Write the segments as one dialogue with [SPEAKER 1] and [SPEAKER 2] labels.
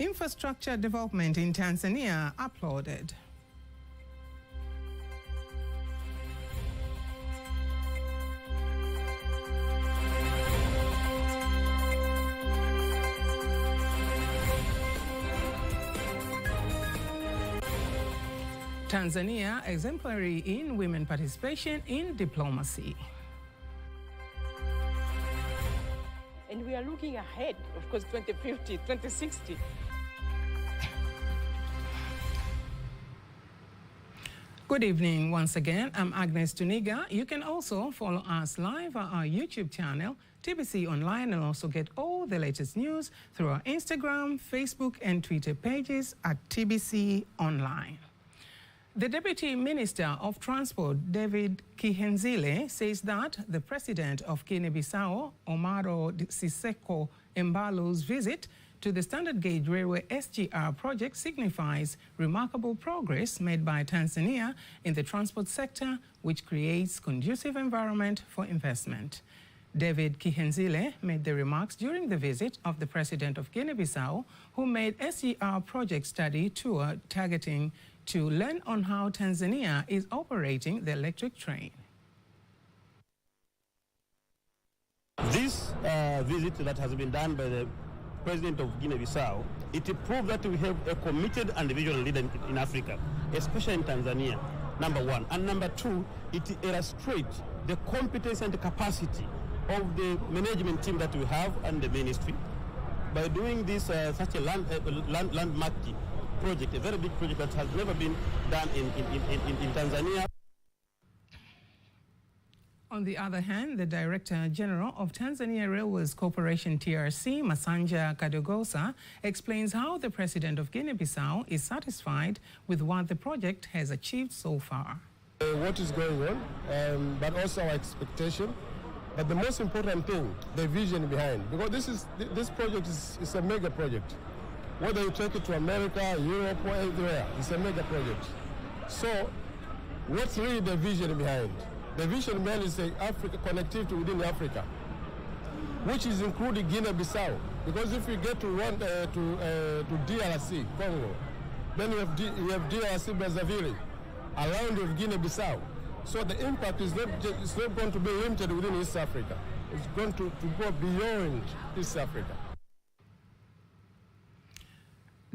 [SPEAKER 1] Infrastructure development in Tanzania applauded. Tanzania exemplary in women participation in diplomacy.
[SPEAKER 2] And we are looking ahead, of course, 2050, 2060.
[SPEAKER 1] Good evening once again. I'm Agnes Tuniga. You can also follow us live on our YouTube channel, TBC Online, and also get all the latest news through our Instagram, Facebook, and Twitter pages at TBC Online. The Deputy Minister of Transport, David Kihenzile, says that the President of Guinea-Bissau, Omaro Siseko Embalo's visit to the standard gauge railway SGR project signifies remarkable progress made by Tanzania in the transport sector, which creates conducive environment for investment. David Kihenzile made the remarks during the visit of the President of Guinea-Bissau, who made SGR project study tour targeting to learn on how Tanzania is operating the electric train.
[SPEAKER 3] This visit that has been done by the President of Guinea-Bissau, it proves that we have a committed and visionary leader in Africa, especially in Tanzania, number one. And number two, it illustrates the competence and the capacity of the management team that we have and the ministry. By doing this such a landmark project, a very big project that has never been done in Tanzania.
[SPEAKER 1] On the other hand, the Director General of Tanzania Railways Corporation TRC, Masanja Kadogosa, explains how the President of Guinea-Bissau is satisfied with what the project has achieved so far.
[SPEAKER 4] What is going on, but also our expectation. But the most important thing, the vision behind, because this project is a mega project. Whether you take it to America, Europe, or everywhere, it's a mega project. So, what's really the vision behind? The vision behind is Africa connectivity within Africa, which is including Guinea-Bissau. Because if you get to DRC, Congo, then you have DRC, Brazzaville, around of Guinea-Bissau. So the impact is it's not going to be limited within East Africa. It's going to go beyond East Africa.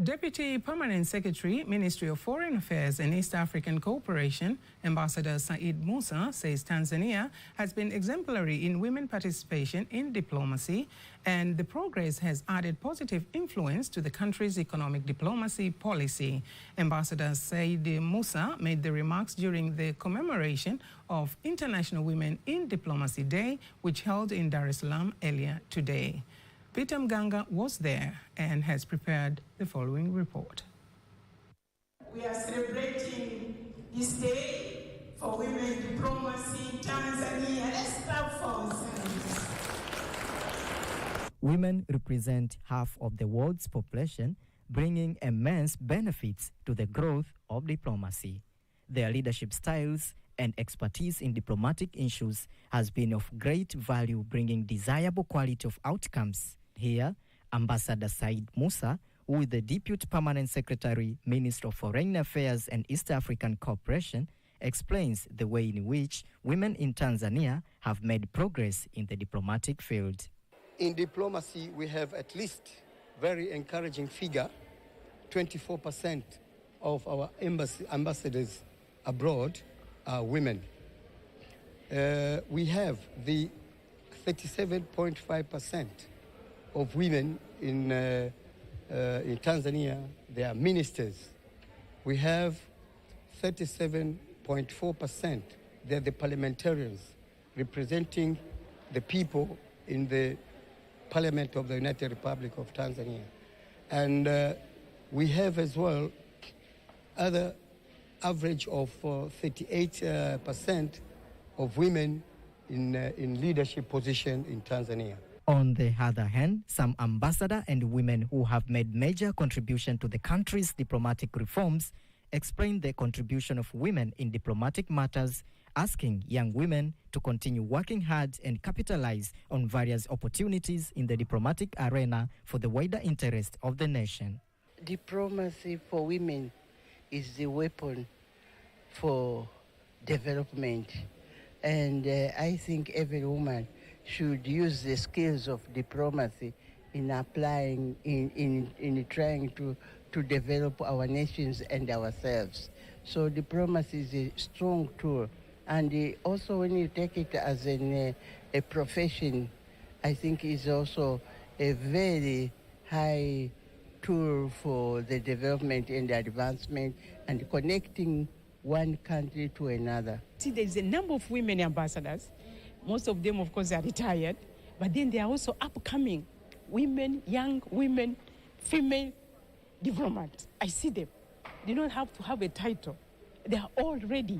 [SPEAKER 1] Deputy Permanent Secretary, Ministry of Foreign Affairs and East African Cooperation, Ambassador Said Musa, says Tanzania has been exemplary in women participation in diplomacy, and the progress has added positive influence to the country's economic diplomacy policy. Ambassador Said Musa made the remarks during the commemoration of International Women in Diplomacy Day, which held in Dar es Salaam earlier today. Peter Mganga was there and has prepared the following report.
[SPEAKER 5] We are celebrating this day for women diplomacy in Tanzania. Let's clap for ourselves.
[SPEAKER 6] Women represent half of the world's population, bringing immense benefits to the growth of diplomacy. Their leadership styles and expertise in diplomatic issues has been of great value, bringing desirable quality of outcomes. Here, Ambassador Said Musa, who is the Deputy Permanent Secretary, Minister of Foreign Affairs and East African Cooperation, explains the way in which women in Tanzania have made progress in the diplomatic field.
[SPEAKER 7] In diplomacy, we have at least very encouraging figure, 24% of our ambassadors abroad are women. We have the 37.5% of women in Tanzania. They are ministers. We have 37.4%. They're the parliamentarians representing the people in the Parliament of the United Republic of Tanzania. And we have as well other average of 38% of women in leadership position in Tanzania.
[SPEAKER 6] On the other hand, some ambassadors and women who have made major contribution to the country's diplomatic reforms explain the contribution of women in diplomatic matters, asking young women to continue working hard and capitalize on various opportunities in the diplomatic arena for the wider interest of the nation.
[SPEAKER 8] diplomacy for women is the weapon for development. And I think every woman should use the skills of diplomacy in applying, in trying to develop our nations and ourselves. So diplomacy is a strong tool. And also when you take it as a profession, I think is also a very high tool for the development and advancement and connecting one country to another.
[SPEAKER 2] See, there's a number of women ambassadors. Most of them, of course, are retired. But then there are also upcoming women, young women, female diplomats. I see them. They don't have to have a title. They are all ready.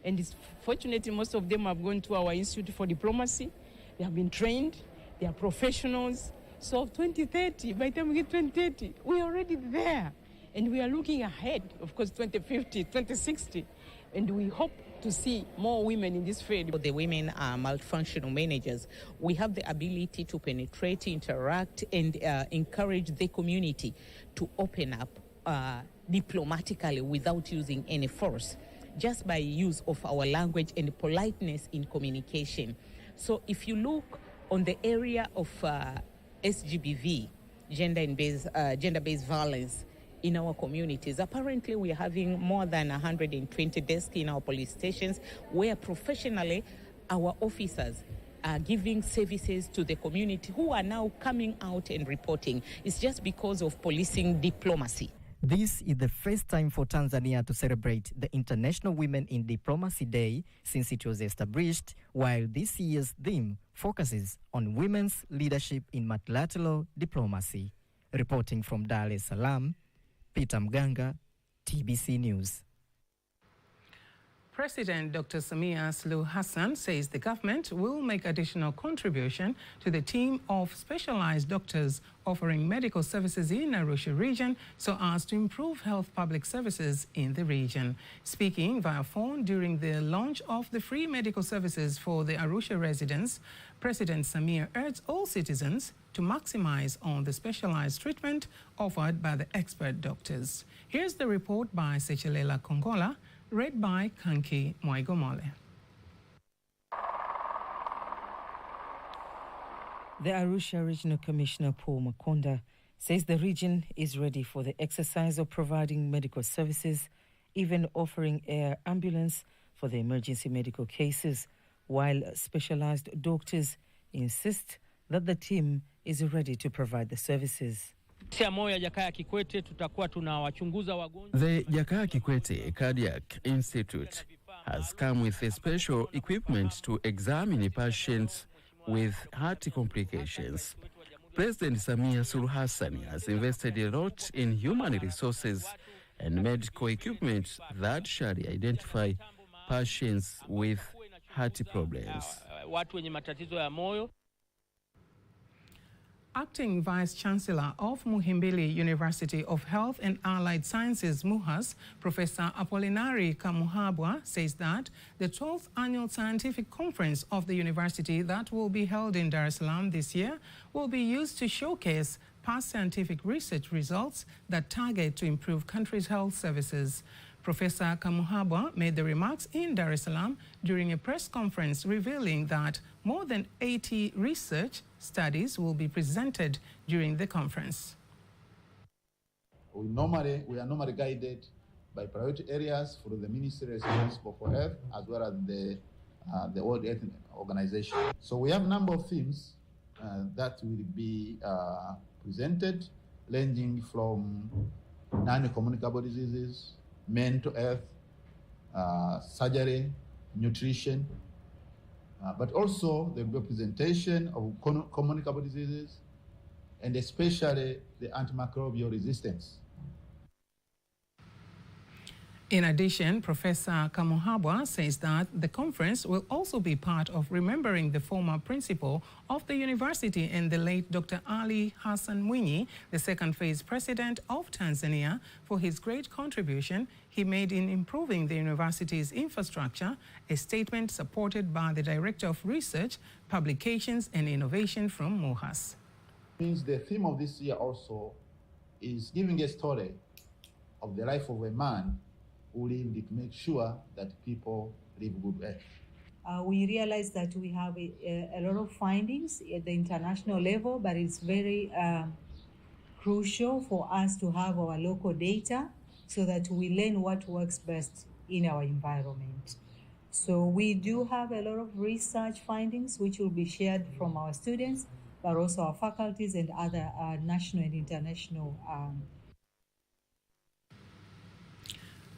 [SPEAKER 2] And it's fortunately, most of them have gone to our Institute for Diplomacy. They have been trained. They are professionals. So 2030, by the time we get 2030, we're already there. And we are looking ahead, of course, 2050, 2060. And we hope to see more women in this field.
[SPEAKER 9] The women are multifunctional managers. We have the ability to penetrate, interact, and encourage the community to open up diplomatically without using any force, just by use of our language and politeness in communication. So if you look on the area of SGBV, gender-based violence in our communities, apparently we are having more than 120 desks in our police stations where professionally our officers are giving services to the community who are now coming out and reporting. It's just because of policing diplomacy.
[SPEAKER 6] This is the first time for Tanzania to celebrate the International Women in Diplomacy Day since it was established, while this year's theme focuses on women's leadership in multilateral diplomacy. Reporting from Dar es Salaam, Peter Mganga, TBC News.
[SPEAKER 1] President Dr. Samia Suluhu Hassan says the government will make additional contribution to the team of specialized doctors offering medical services in Arusha region so as to improve health public services in the region. Speaking via phone during the launch of the free medical services for the Arusha residents, President Samia urged all citizens to maximize on the specialized treatment offered by the expert doctors. Here's the report by Sechelela Kongola, read by Kanki Mwaigomole.
[SPEAKER 10] The Arusha Regional Commissioner Paul Makonda says the region is ready for the exercise of providing medical services, even offering air ambulance for the emergency medical cases, while specialized doctors insist that the team is ready to provide the services.
[SPEAKER 11] The Jakaya Kikwete Cardiac Institute has come with a special equipment to examine patients with heart complications. President Samia Suluhu Hassan has invested a lot in human resources and medical equipment that shall identify patients with heart problems.
[SPEAKER 1] Acting Vice-Chancellor of Muhimbili University of Health and Allied Sciences, MUHAS, Professor Apollinary Kamuhabwa, says that the 12th Annual Scientific Conference of the university that will be held in Dar es Salaam this year will be used to showcase past scientific research results that target to improve country's health services. Professor Kamuhabwa made the remarks in Dar es Salaam during a press conference revealing that more than 80 research studies will be presented during the conference.
[SPEAKER 12] We are normally guided by priority areas for the ministry responsible for health as well as the World Health Organization. So we have a number of themes that will be presented, ranging from non-communicable diseases, mental health, surgery, nutrition, but also the representation of communicable diseases and especially the antimicrobial resistance.
[SPEAKER 1] In addition, Professor Kamuhabwa says that the conference will also be part of remembering the former principal of the university and the late Dr. Ali Hassan Mwinyi, the second phase president of Tanzania, for his great contribution he made in improving the university's infrastructure, a statement supported by the Director of Research, Publications and Innovation from MUHAS.
[SPEAKER 12] Means the theme of this year also is giving a story of the life of a man who lived to make sure that people live good life.
[SPEAKER 13] We realize that we have a lot of findings at the international level, but it's very crucial for us to have our local data so that we learn what works best in our environment. So we do have a lot of research findings which will be shared from our students, but also our faculties and other national and international.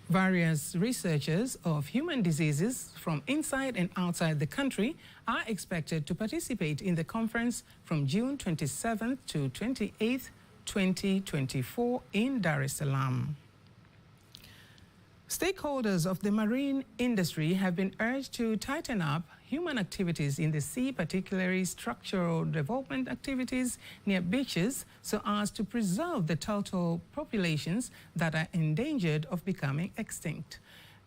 [SPEAKER 1] Various researchers of human diseases from inside and outside the country are expected to participate in the conference from June 27th to 28th, 2024 in Dar es Salaam. Stakeholders of the marine industry have been urged to tighten up human activities in the sea, particularly structural development activities near beaches, so as to preserve the turtle populations that are endangered of becoming extinct.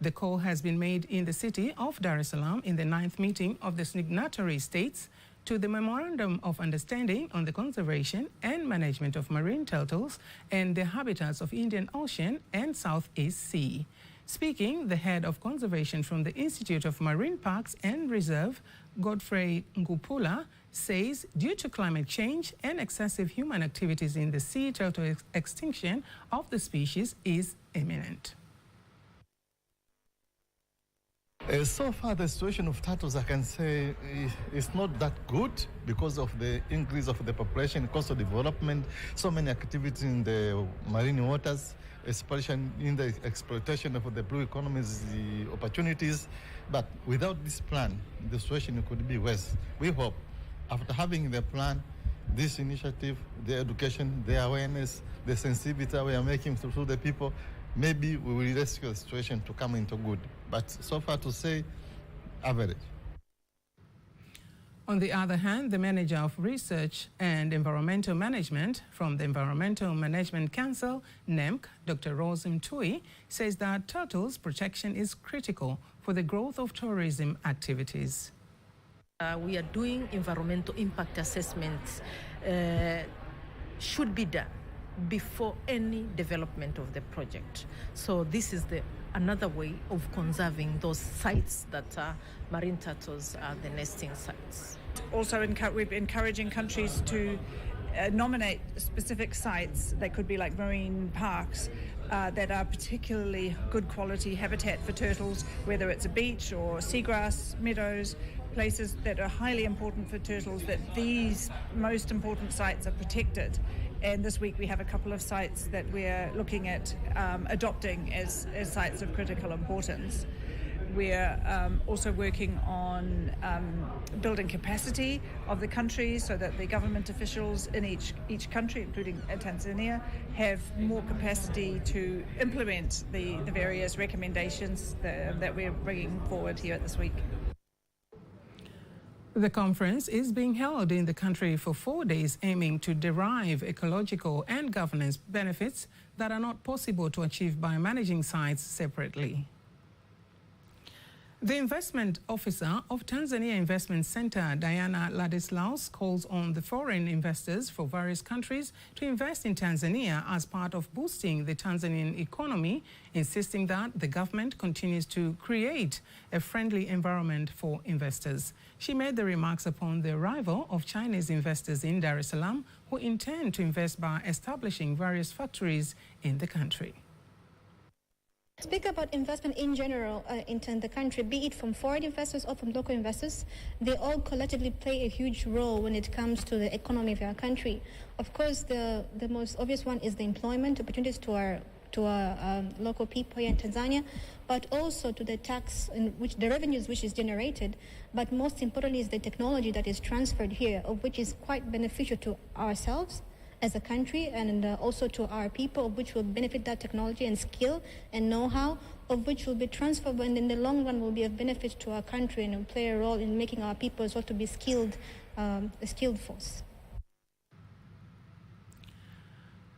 [SPEAKER 1] The call has been made in the city of Dar es Salaam in the 9th meeting of the signatory states to the Memorandum of Understanding on the Conservation and Management of Marine Turtles and the Habitats of Indian Ocean and Southeast Sea. Speaking, the head of conservation from the Institute of Marine Parks and Reserve, Godfrey Ngupula, says due to climate change and excessive human activities in the sea, turtle extinction of the species is imminent.
[SPEAKER 14] So far, the situation of turtles, I can say, is not that good because of the increase of the population, coastal development, so many activities in the marine waters, especially in the exploitation of the blue economies, the opportunities. But without this plan, the situation could be worse. We hope, after having the plan, this initiative, the education, the awareness, the sensitivity we are making through the people, maybe we will rescue the situation to come into good. But so far to say, average.
[SPEAKER 1] On the other hand, the manager of research and environmental management from the Environmental Management Council, NEMC, Dr. Rose Mtui, says that turtles protection is critical for the growth of tourism activities.
[SPEAKER 15] We are doing environmental impact assessments, should be done before any development of the project. So this is another way of conserving those sites that marine turtles are the nesting sites.
[SPEAKER 16] Also, we're encouraging countries to nominate specific sites that could be like marine parks that are particularly good quality habitat for turtles, whether it's a beach or seagrass meadows, places that are highly important for turtles, that these most important sites are protected. And this week we have a couple of sites that we're looking at adopting as sites of critical importance. We're also working on building capacity of the country so that the government officials in each country, including Tanzania, have more capacity to implement the various recommendations that we're bringing forward here this week.
[SPEAKER 1] The conference is being held in the country for 4 days, aiming to derive ecological and governance benefits that are not possible to achieve by managing sites separately. The investment officer of Tanzania Investment Center, Diana Ladislaus, calls on the foreign investors for various countries to invest in Tanzania as part of boosting the Tanzanian economy, insisting that the government continues to create a friendly environment for investors. She made the remarks upon the arrival of Chinese investors in Dar es Salaam who intend to invest by establishing various factories in the country.
[SPEAKER 17] Speak about investment in general in the country, be it from foreign investors or from local investors. They all collectively play a huge role when it comes to the economy of our country. Of course, the most obvious one is the employment opportunities to our local people here in Tanzania, but also to the tax in which the revenues which is generated. But most importantly is the technology that is transferred here, of which is quite beneficial to ourselves as a country and also to our people, of which will benefit that technology and skill and know-how, of which will be transferable and in the long run will be of benefit to our country and will play a role in making our people as well to be skilled, a skilled force.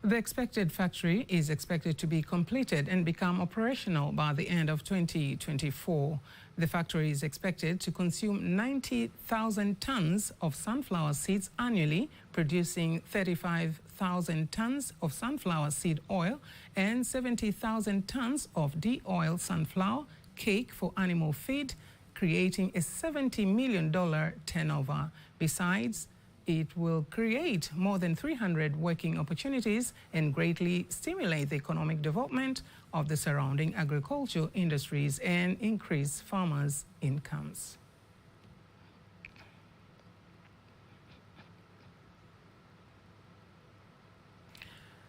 [SPEAKER 1] The expected factory is expected to be completed and become operational by the end of 2024. The factory is expected to consume 90,000 tons of sunflower seeds annually, producing 35 100,000 tons of sunflower seed oil and 70,000 tons of de-oiled sunflower cake for animal feed, creating a $70 million turnover. Besides, it will create more than 300 working opportunities and greatly stimulate the economic development of the surrounding agricultural industries and increase farmers' incomes.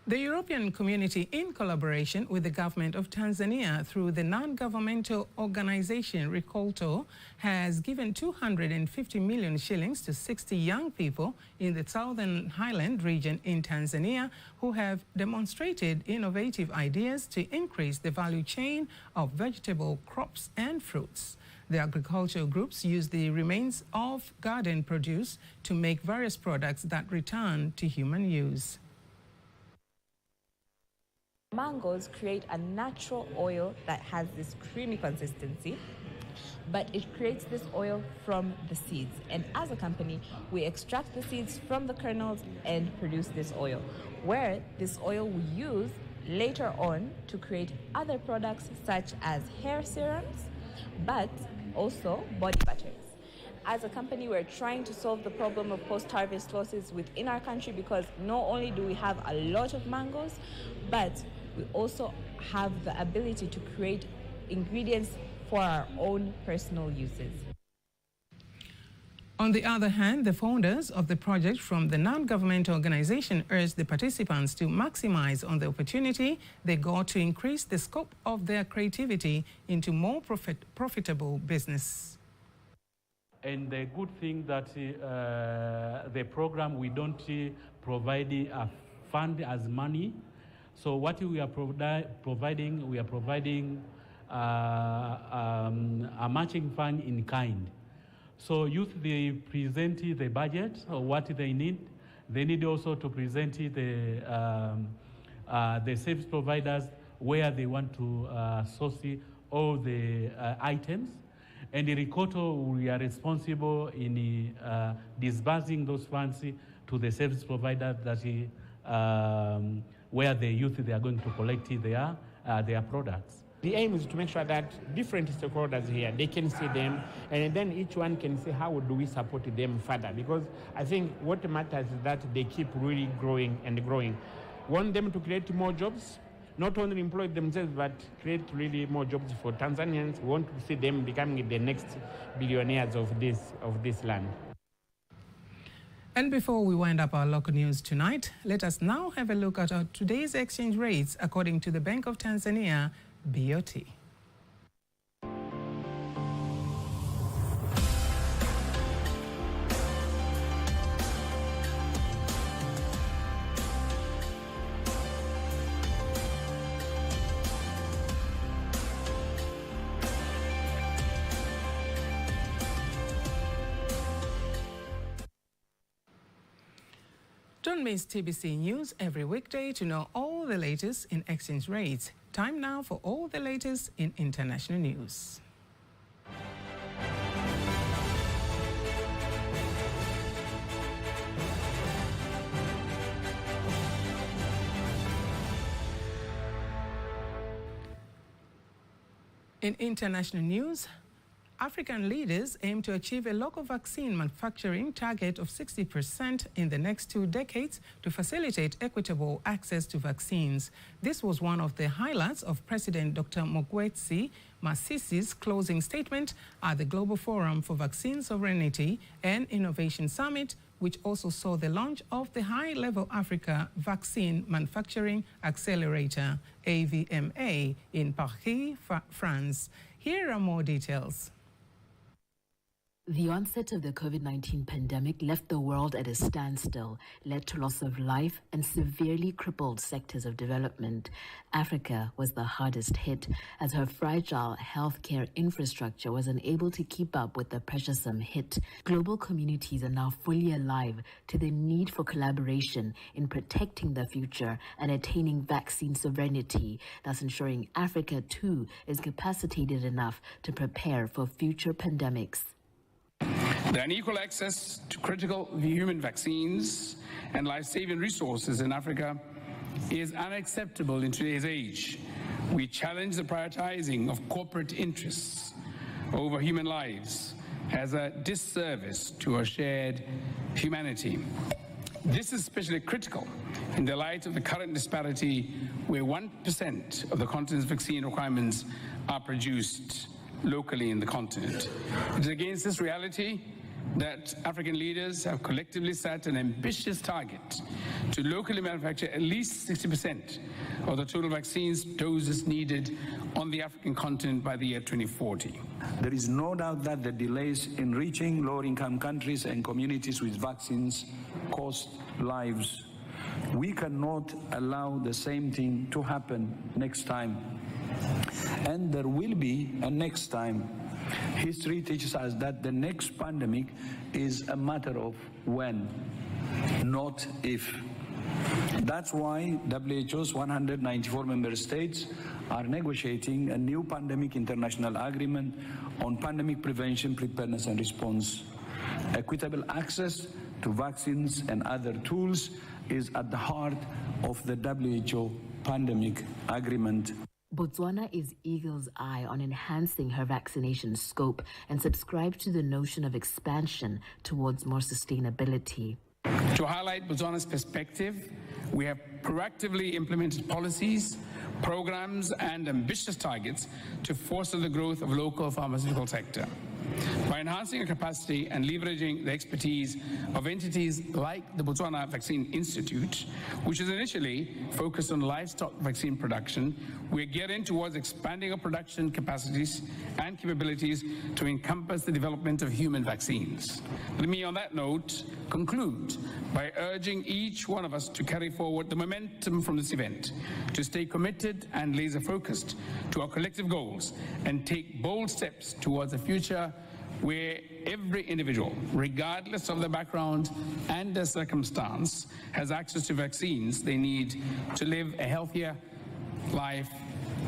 [SPEAKER 1] The European Community, in collaboration with the government of Tanzania through the non-governmental organization Rikolto, has given 250 million shillings to 60 young people in the Southern Highland region in Tanzania who have demonstrated innovative ideas to increase the value chain of vegetable crops and fruits. The agricultural groups use the remains of garden produce to make various products that return to human use.
[SPEAKER 18] Mangoes create a natural oil that has this creamy consistency, but it creates this oil from the seeds. And as a company, we extract the seeds from the kernels and produce this oil, where this oil we use later on to create other products such as hair serums, but also body butters. As a company, we're trying to solve the problem of post-harvest losses within our country, because not only do we have a lot of mangoes, but we also have the ability to create ingredients for our own personal uses.
[SPEAKER 1] On the other hand, the founders of the project from the non-governmental organization urged the participants to maximize on the opportunity they got to increase the scope of their creativity into more profitable business.
[SPEAKER 19] And the good thing that the program, we don't provide a fund as money. So what we are providing, we are providing a matching fund in kind. So youth, they present the budget or what they need. They need also to present the service providers where they want to source all the items. And in Rikolto, we are responsible in disbursing those funds to the service provider that where the youth they are going to collect their products.
[SPEAKER 20] The aim is to make sure that different stakeholders here, they can see them, and then each one can say how do we support them further. Because I think what matters is that they keep really growing and growing. Want them to create more jobs, not only employ themselves, but create really more jobs for Tanzanians. We want to see them becoming the next billionaires of this land.
[SPEAKER 1] And before we wind up our local news tonight, let us now have a look at our today's exchange rates according to the Bank of Tanzania, BOT. Don't miss TBC News every weekday to know all the latest in exchange rates. Time now for all the latest in international news. In international news, African leaders aim to achieve a local vaccine manufacturing target of 60% in the next 2 decades to facilitate equitable access to vaccines. This was one of the highlights of President Dr. Mogwetsi Masisi's closing statement at the Global Forum for Vaccine Sovereignty and Innovation Summit, which also saw the launch of the High-Level Africa Vaccine Manufacturing Accelerator, AVMA, in Paris, France. Here are more details.
[SPEAKER 21] The onset of the COVID-19 pandemic left the world at a standstill, led to loss of life and severely crippled sectors of development. Africa was the hardest hit as her fragile healthcare infrastructure was unable to keep up with the pressuresome hit. Global communities are now fully alive to the need for collaboration in protecting the future and attaining vaccine sovereignty, thus ensuring Africa too is capacitated enough to prepare for future pandemics.
[SPEAKER 22] The unequal access to critical human vaccines
[SPEAKER 3] and life-saving resources in Africa is unacceptable in today's age. We challenge the prioritizing of corporate interests over human lives as a disservice to our shared humanity. This is especially critical in the light of the current disparity where 1% of the continent's vaccine requirements are produced locally in the continent. It is against this reality that African leaders have collectively set an ambitious target to locally manufacture at least 60% of the total vaccines doses needed on the African continent by the year 2040.
[SPEAKER 22] There is no doubt that the delays in reaching lower-income countries and communities with vaccines cost lives. We cannot allow the same thing to happen next time. And there will be a next time. History teaches us that the next pandemic is a matter of when, not if. That's why WHO's 194 member states are negotiating a new pandemic international agreement on pandemic prevention, preparedness and response. Equitable access to vaccines and other tools is at the heart of the WHO pandemic agreement.
[SPEAKER 21] Botswana is eagle's eye on enhancing her vaccination scope and subscribes to the notion of expansion towards more sustainability.
[SPEAKER 3] To highlight Botswana's perspective, we have proactively implemented policies, programs, and ambitious targets to foster the growth of local pharmaceutical sector. By enhancing our capacity and leveraging the expertise of entities like the Botswana Vaccine Institute, which is initially focused on livestock vaccine production, we're gearing towards expanding our production capacities and capabilities to encompass the development of human vaccines. Let me, on that note, conclude by urging each one of us to carry forward the momentum from this event, to stay committed and laser-focused to our collective goals, and take bold steps towards a future where every individual, regardless of their background and their circumstance, has access to vaccines they need to live a healthier life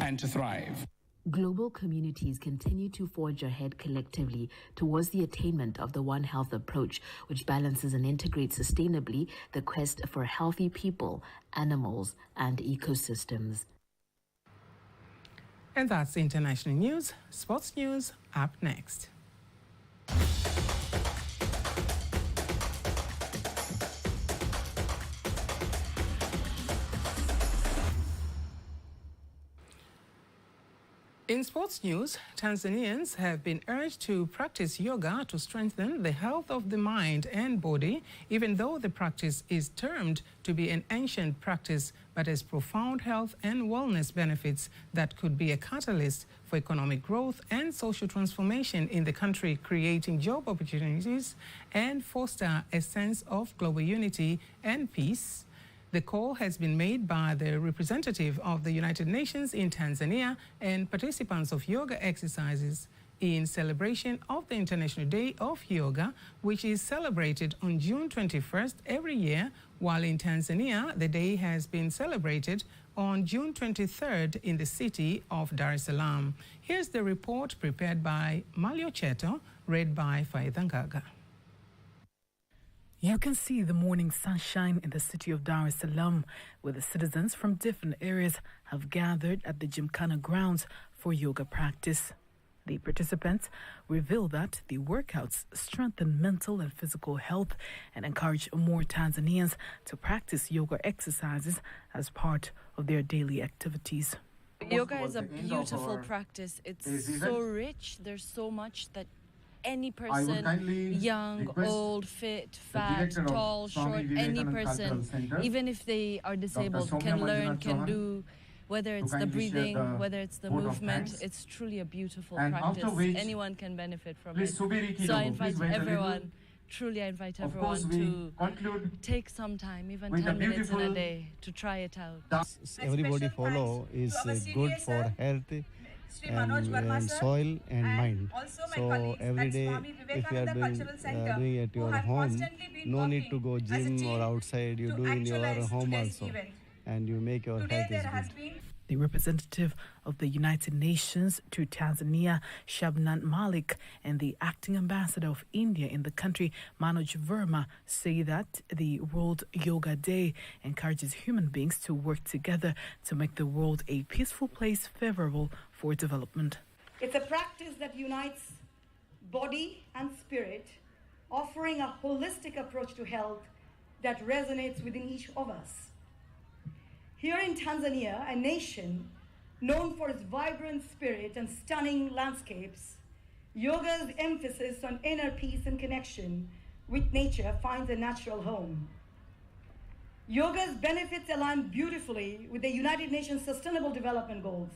[SPEAKER 3] and to thrive.
[SPEAKER 21] Global communities continue to forge ahead collectively towards the attainment of the One Health approach, which balances and integrates sustainably the quest for healthy people, animals, and ecosystems.
[SPEAKER 1] And that's international news. Sports news up next. In sports news, Tanzanians have been urged to practice yoga to strengthen the health of the mind and body, even though the practice is termed to be an ancient practice, but has profound health and wellness benefits that could be a catalyst for economic growth and social transformation in the country, creating job opportunities and foster a sense of global unity and peace. The call has been made by the representative of the United Nations in Tanzania and participants of yoga exercises in celebration of the International Day of Yoga, which is celebrated on June 21st every year, while in Tanzania, the day has been celebrated on June 23rd in the city of Dar es Salaam. Here's the report prepared by Malio Cheto, read by Faithangaga.
[SPEAKER 23] You can see the morning sunshine in the city of Dar es Salaam, where the citizens from different areas have gathered at the Gymkhana grounds for yoga practice. The participants reveal that the workouts strengthen mental and physical health and encourage more Tanzanians to practice yoga exercises as part of their daily activities.
[SPEAKER 24] Yoga is a beautiful practice. It's so rich. There's so much that any person, young, old, fit, fat, tall, short, any person, even if they are disabled, can learn, can do, whether it's the breathing, whether it's the movement. It's truly a beautiful practice. Anyone can benefit from it. So I invite everyone, truly I invite everyone to take some time, even 10 minutes in a day, to try it out.
[SPEAKER 25] Everybody follow is good for health and soil and mind. So every day, if you are doing at your home, no need to go gym or outside. You do in your home also, and you make your health is good.
[SPEAKER 23] The representative of the United Nations to Tanzania, Shabnam Malik, and the acting ambassador of India in the country, Manoj Verma, say that the World Yoga Day encourages human beings to work together to make the world a peaceful place favorable for development.
[SPEAKER 2] It's a practice that unites body and spirit, offering a holistic approach to health that resonates within each of us. Here in Tanzania, a nation known for its vibrant spirit and stunning landscapes, yoga's emphasis on inner peace and connection with nature finds a natural home. Yoga's benefits align beautifully with the United Nations Sustainable Development Goals.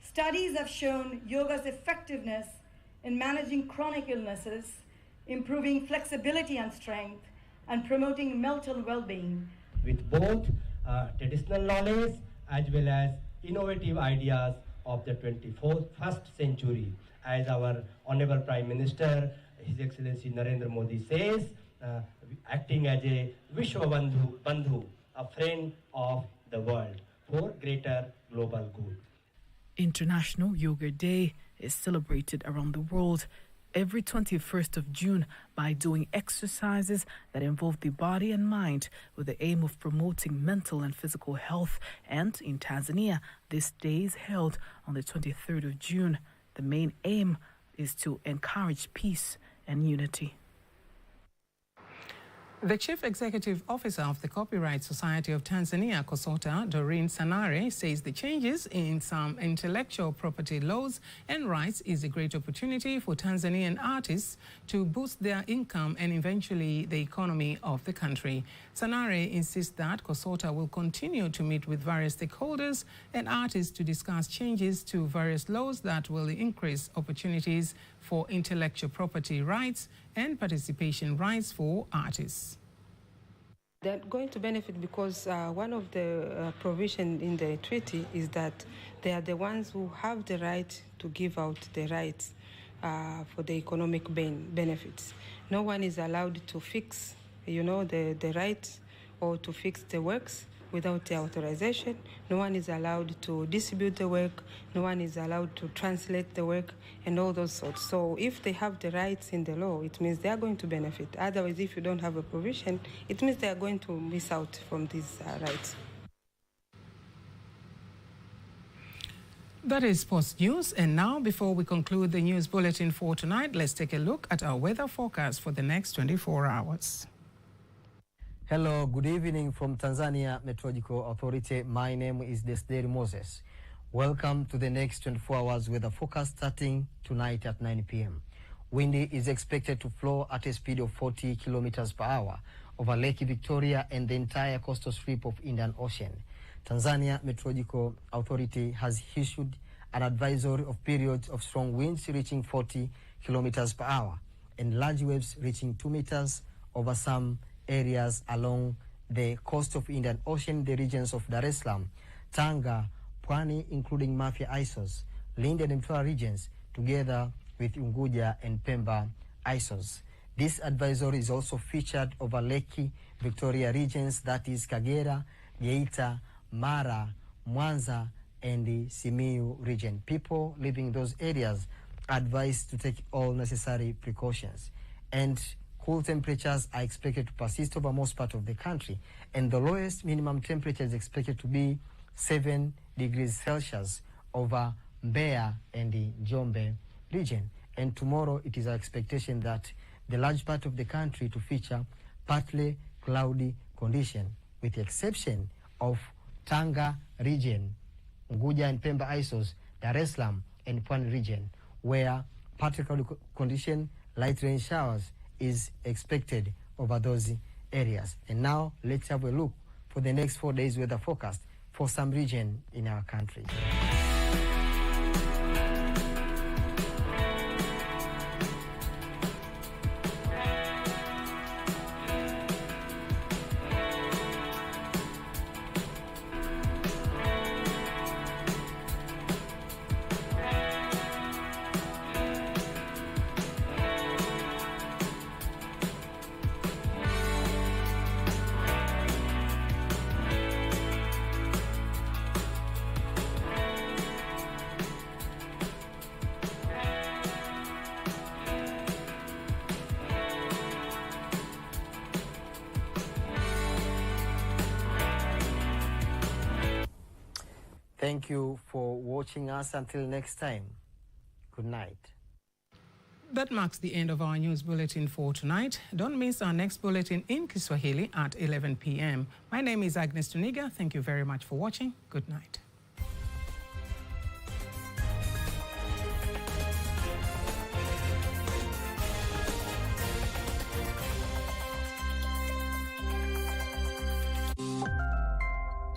[SPEAKER 2] Studies have shown yoga's effectiveness in managing chronic illnesses, improving flexibility and strength, and promoting mental well-being.
[SPEAKER 4] With both traditional knowledge as well as innovative ideas of the 21st century. As our Honorable Prime Minister, His Excellency Narendra Modi says, acting as a Vishwa Bandhu, a friend of the world for greater global good.
[SPEAKER 23] International Yoga Day is celebrated around the world every 21st of June by doing exercises that involve the body and mind with the aim of promoting mental and physical health. And in Tanzania, this day is held on the 23rd of June. The main aim is to encourage peace and unity.
[SPEAKER 1] The Chief Executive Officer of the Copyright Society of Tanzania, COSOTA, Doreen Sanare, says the changes in some intellectual property laws and rights is a great opportunity for Tanzanian artists to boost their income and eventually the economy of the country. Sanare insists that COSOTA will continue to meet with various stakeholders and artists to discuss changes to various laws that will increase opportunities for intellectual property rights and participation rights for artists.
[SPEAKER 5] They're going to benefit because one of the provisions in the treaty is that they are the ones who have the right to give out the rights for the economic benefits. No one is allowed to fix, the rights or to fix the works without the authorization. No one is allowed to distribute the work. No one is allowed to translate the work and all those sorts. So if they have the rights in the law, it means they are going to benefit. Otherwise, if you don't have a provision, it means they are going to miss out from these rights.
[SPEAKER 1] That is Sports News. And now, before we conclude the news bulletin for tonight, let's take a look at our weather forecast for the next 24 hours.
[SPEAKER 7] Hello, good evening from Tanzania Meteorological Authority. My name is Desderi Moses. Welcome to the next 24 hours weather forecast starting tonight at 9 p.m. Wind is expected to flow at a speed of 40 kilometers per hour over Lake Victoria and the entire coastal strip of Indian Ocean. Tanzania Meteorological Authority has issued an advisory of periods of strong winds reaching 40 kilometers per hour and large waves reaching 2 meters over some areas along the coast of Indian Ocean, the regions of Dar es Salaam, Tanga, Pwani, including Mafia Isles, Lindi and Mtwara regions, together with Unguja and Pemba Isles. This advisory is also featured over Lake Victoria regions, that is Kagera, Geita, Mara, Mwanza, and the Simiyu region. People living in those areas are advised to take all necessary precautions. And cool temperatures are expected to persist over most part of the country, and the lowest minimum temperature is expected to be 7 degrees Celsius over Mbeya and the Njombe region. And tomorrow it is our expectation that the large part of the country to feature partly cloudy condition, with the exception of Tanga region, Unguja and Pemba Isles, Dar es Salaam and Pwani region, where partly cloudy condition, light rain showers is expected over those areas. And now let's have a look for the next 4 days weather forecast for some region in our country. Thank you for watching us. Until next time, good night.
[SPEAKER 1] That marks the end of our news bulletin for tonight. Don't miss our next bulletin in Kiswahili at 11 p.m. My name is Agnes Tuniga. Thank you very much for watching. Good night.